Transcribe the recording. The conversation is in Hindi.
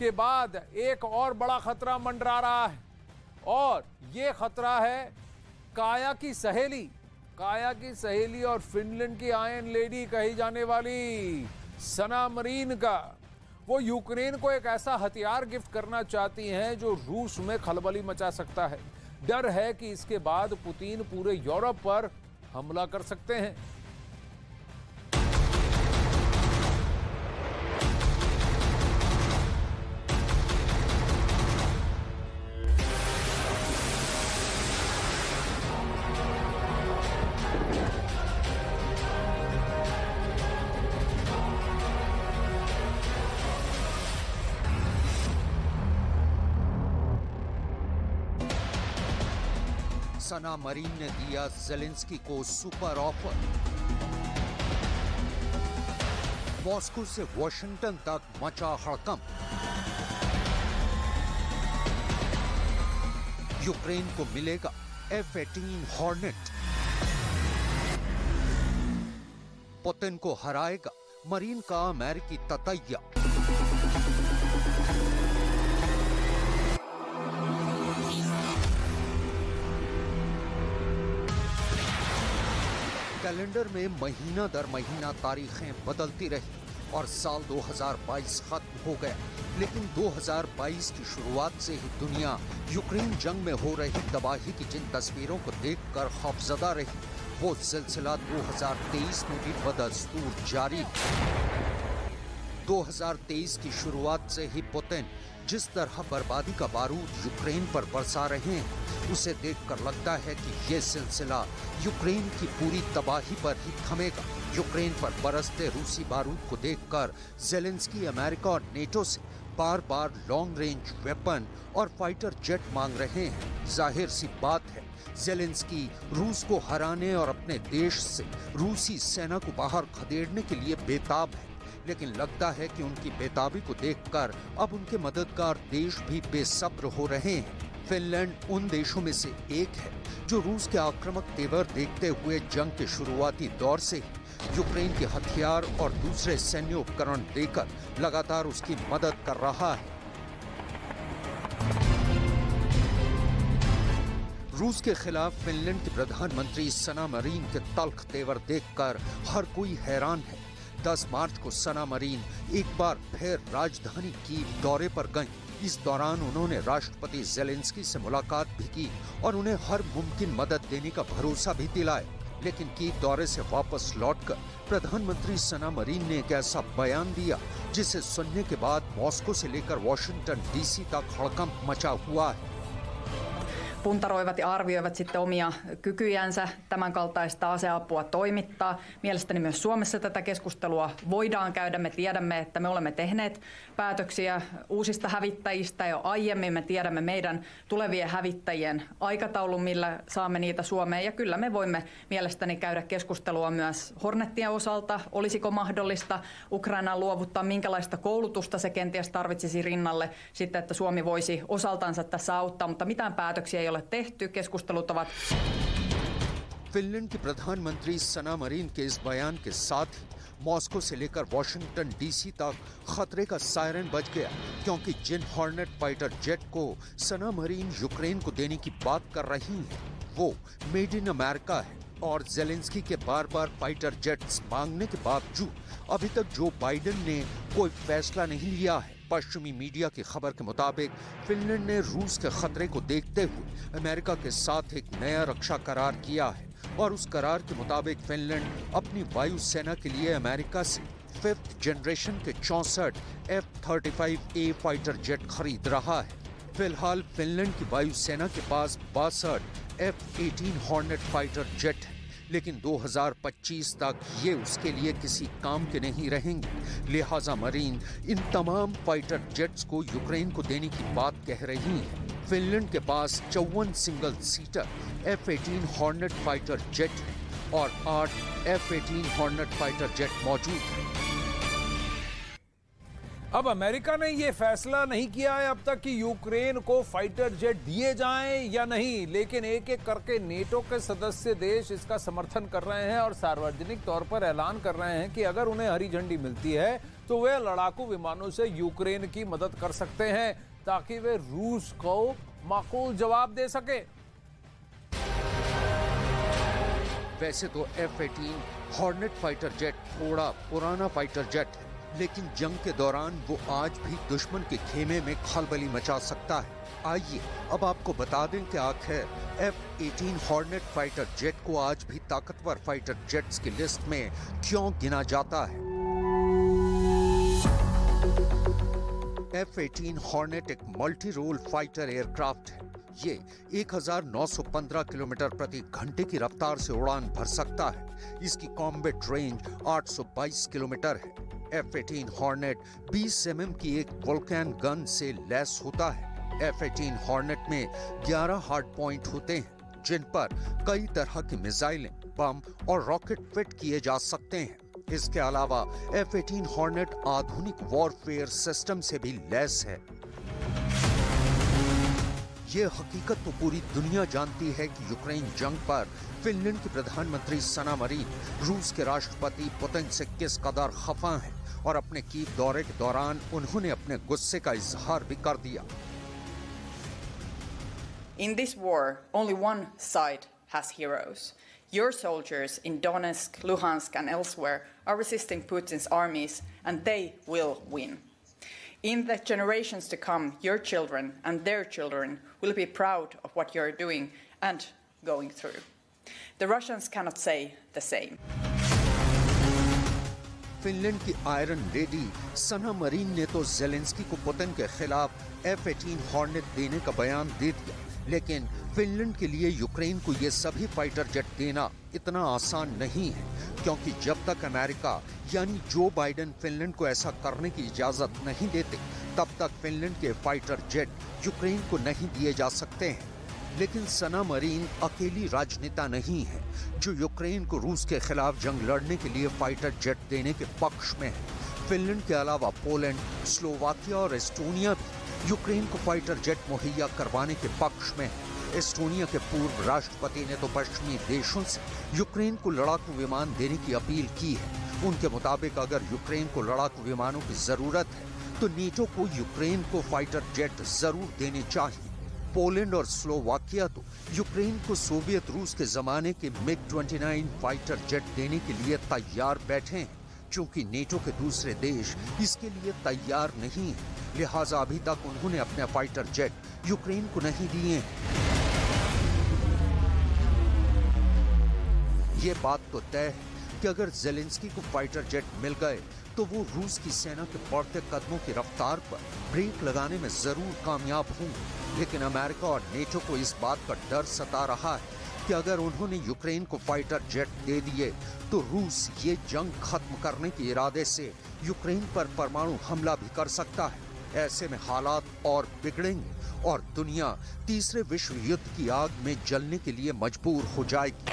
के बाद एक और बड़ा खतरा मंडरा रहा है और ये खतरा है काया की सहेली और फिनलैंड की आयरन लेडी कही जाने वाली सना मरीन का। वो यूक्रेन को एक ऐसा हथियार गिफ्ट करना चाहती हैं जो रूस में खलबली मचा सकता है। डर है कि इसके बाद पुतिन पूरे यूरोप पर हमला कर सकते हैं। सना मरीन ने दिया ज़ेलेंस्की को सुपर ऑफर। मॉस्को से वॉशिंगटन तक मचा हड़कंप। यूक्रेन को मिलेगा F-18 हॉर्नेट। पुतिन को हराएगा मरीन का अमेरिकी ततैया। कैलेंडर में महीना दर महीना तारीखें बदलती रही और साल 2022 खत्म हो गया, लेकिन 2022 की शुरुआत से ही दुनिया यूक्रेन जंग में हो रही तबाही की जिन तस्वीरों को देखकर खौफजदा रही, वो सिलसिला 2023 में भी बदस्तूर जारी। 2023 की शुरुआत से ही पुतिन जिस तरह बर्बादी का बारूद यूक्रेन पर बरसा रहे हैं, उसे देखकर लगता है कि ये सिलसिला यूक्रेन की पूरी तबाही पर ही थमेगा। यूक्रेन पर बरसते रूसी बारूद को देखकर ज़ेलेंस्की अमेरिका और नेटो से बार बार लॉन्ग रेंज वेपन और फाइटर जेट मांग रहे हैं। जाहिर सी बात है, ज़ेलेंस्की रूस को हराने और अपने देश से रूसी सेना को बाहर खदेड़ने के लिए बेताब है, लेकिन लगता है कि उनकी बेताबी को देखकर अब उनके मददगार देश भी बेसब्र हो रहे हैं। फिनलैंड उन देशों में से एक है जो रूस के आक्रामक तेवर देखते हुए जंग के शुरुआती दौर से ही यूक्रेन के हथियार और दूसरे सैन्य उपकरण देकर लगातार उसकी मदद कर रहा है। रूस के खिलाफ फिनलैंड की प्रधानमंत्री सना मरीन के तल्ख तेवर देखकर हर कोई हैरान है। 10 मार्च को सना मरीन एक बार फिर राजधानी कीव दौरे पर गईं। इस दौरान उन्होंने राष्ट्रपति ज़ेलेंस्की से मुलाकात भी की और उन्हें हर मुमकिन मदद देने का भरोसा भी दिलाया। लेकिन कीव दौरे से वापस लौटकर प्रधानमंत्री सना मरीन ने एक ऐसा बयान दिया जिसे सुनने के बाद मॉस्को से लेकर वॉशिंगटन डीसी तक हड़कंप मचा हुआ है। puntaroivat ja arvioivat sitten omia kykyjänsä tämän kaltaista aseapua toimittaa. Mielestäni myös Suomessa tätä keskustelua voidaan käydä. Me tiedämme, että me olemme tehneet päätöksiä uusista hävittäjistä jo aiemmin. Me tiedämme meidän tulevien hävittäjien aikataulun, millä saamme niitä Suomeen. Ja kyllä me voimme mielestäni käydä keskustelua myös Hornettien osalta. Olisiko mahdollista Ukrainaan luovuttaa, minkälaista koulutusta se kenties tarvitsisi rinnalle sitten, että Suomi voisi osaltansa tässä auttaa, mutta mitään päätöksiä ei ole tehty. Keskustelut ovat. Finland की प्रधानमंत्री सना मरीन के इस बयान के साथ ही मॉस्को से लेकर वॉशिंगटन डीसी तक खतरे का सायरन बज गया, क्योंकि जिन हॉर्नेट फाइटर जेट को सना मरीन यूक्रेन को देने की बात कर रही हैं, वो मेड इन अमेरिका है और ज़ेलेंस्की के बार बार फाइटर जेट्स मांगने के बावजूद अभी तक जो बाइडेन ने कोई फैसला नहीं लिया है। पश्चिमी मीडिया की खबर के मुताबिक फिनलैंड ने रूस के खतरे को देखते हुए अमेरिका के साथ एक नया रक्षा करार किया है और उस करार के मुताबिक फिनलैंड अपनी वायु सेना के लिए अमेरिका से 5th जनरेशन के 64 F-35A फाइटर जेट खरीद रहा है। फिलहाल फिनलैंड की वायु सेना के पास 62 F-18 हॉर्नेट फाइटर जेट है, लेकिन 2025 तक ये उसके लिए किसी काम के नहीं रहेंगे। लिहाजा मरीन इन तमाम फाइटर जेट्स को यूक्रेन को देने की बात कह रही है। फिनलैंड के पास 54 single seater F-18 hornet fighter jet है और 8 F-18 हॉर्नेट फाइटर जेट मौजूद है। अब अमेरिका ने यह फैसला नहीं किया है अब तक कि यूक्रेन को फाइटर जेट दिए जाएं या नहीं, लेकिन एक एक करके नेटो के सदस्य देश इसका समर्थन कर रहे हैं और सार्वजनिक तौर पर ऐलान कर रहे हैं कि अगर उन्हें हरी झंडी मिलती है तो वे लड़ाकू विमानों से यूक्रेन की मदद कर सकते हैं ताकि वे रूस को माकूल जवाब दे सके। वैसे तो F-18 हॉर्नेट फाइटर जेट थोड़ा पुराना फाइटर जेट है, लेकिन जंग के दौरान वो आज भी दुश्मन के खेमे में खलबली मचा सकता है। आइए अब आपको बता दें कि आखिर F-18 हॉर्नेट फाइटर जेट को आज भी ताकतवर फाइटर जेट्स की लिस्ट में क्यों गिना जाता है। F-18 हॉर्नेट एक मल्टी रोल फाइटर एयरक्राफ्ट है। ये 1915 किलोमीटर प्रति घंटे की रफ्तार से उड़ान भर सकता है। इसकी कॉम्बैट रेंज 822 किलोमीटर है। F-18 हॉर्नेट 20 mm की एक वोल्केन गन से लैस होता है। F-18 हॉर्नेट में 11 हार्ड पॉइंट होते हैं, जिन पर कई तरह की मिसाइलें, बम और रॉकेट फिट किए जा सकते हैं। इसके अलावा F-18 हॉर्नेट आधुनिक वॉरफेयर सिस्टम से भी लैस है। ये हकीकत तो पूरी दुनिया जानती है कि यूक्रेन जंग पर फिनलैंड की प्रधानमंत्री सना मरीन रूस के राष्ट्रपति पुतिन से किस कदर खफा हैं और अपने कीव दौरे के दौरान उन्होंने अपने गुस्से का इजहार भी कर दिया। In this war, only one side has heroes. Your soldiers in Donetsk, Luhansk and elsewhere are resisting Putin's armies, and they will win. In the generations to come, your children and their children will be proud of what you're doing and going through. The Russians cannot say the same. Finland की आयरन लेडी सना मरीन ने तो ज़ेलेंस्की को पुतिन के खिलाफ F-18 हॉर्नेट देने का बयान दे दिया, लेकिन फिनलैंड के लिए यूक्रेन को ये सभी फाइटर जेट देना इतना आसान नहीं है, क्योंकि जब तक अमेरिका यानी जो बाइडेन फिनलैंड को ऐसा करने की इजाजत नहीं देते, तब तक फिनलैंड के फाइटर जेट यूक्रेन को नहीं दिए जा सकते हैं। लेकिन सना मरीन अकेली राजनेता नहीं है जो यूक्रेन को रूस के खिलाफ जंग लड़ने के लिए फाइटर जेट देने के पक्ष में है। फिनलैंड के अलावा पोलैंड, स्लोवाकिया और एस्टोनिया भी यूक्रेन को फाइटर जेट मुहैया करवाने के पक्ष में है। एस्टोनिया के पूर्व राष्ट्रपति ने तो पश्चिमी देशों से यूक्रेन को लड़ाकू विमान देने की अपील की है। उनके मुताबिक अगर यूक्रेन को लड़ाकू विमानों की जरूरत है तो नेटो को यूक्रेन को फाइटर जेट जरूर देने चाहिए। पोलैंड और स्लोवाकिया तो यूक्रेन को सोवियत रूस के जमाने के MiG-29 फाइटर जेट देने के लिए तैयार बैठे हैं। चूंकि नेटो के दूसरे देश इसके लिए तैयार नहीं है, लिहाजा अभी तक उन्होंने अपने फाइटर जेट यूक्रेन को नहीं दिए हैं। ये बात तो तय है कि अगर ज़ेलेंस्की को फाइटर जेट मिल गए तो वो रूस की सेना के बढ़ते कदमों की रफ्तार पर ब्रेक लगाने में जरूर कामयाब होंगे। लेकिन अमेरिका और नेटो को इस बात का डर सता रहा है कि अगर उन्होंने यूक्रेन को फाइटर जेट दे दिए तो रूस ये जंग खत्म करने के इरादे से यूक्रेन पर परमाणु हमला भी कर सकता है। ऐसे में हालात और बिगड़ेंगे और दुनिया तीसरे विश्व युद्ध की आग में जलने के लिए मजबूर हो जाएगी।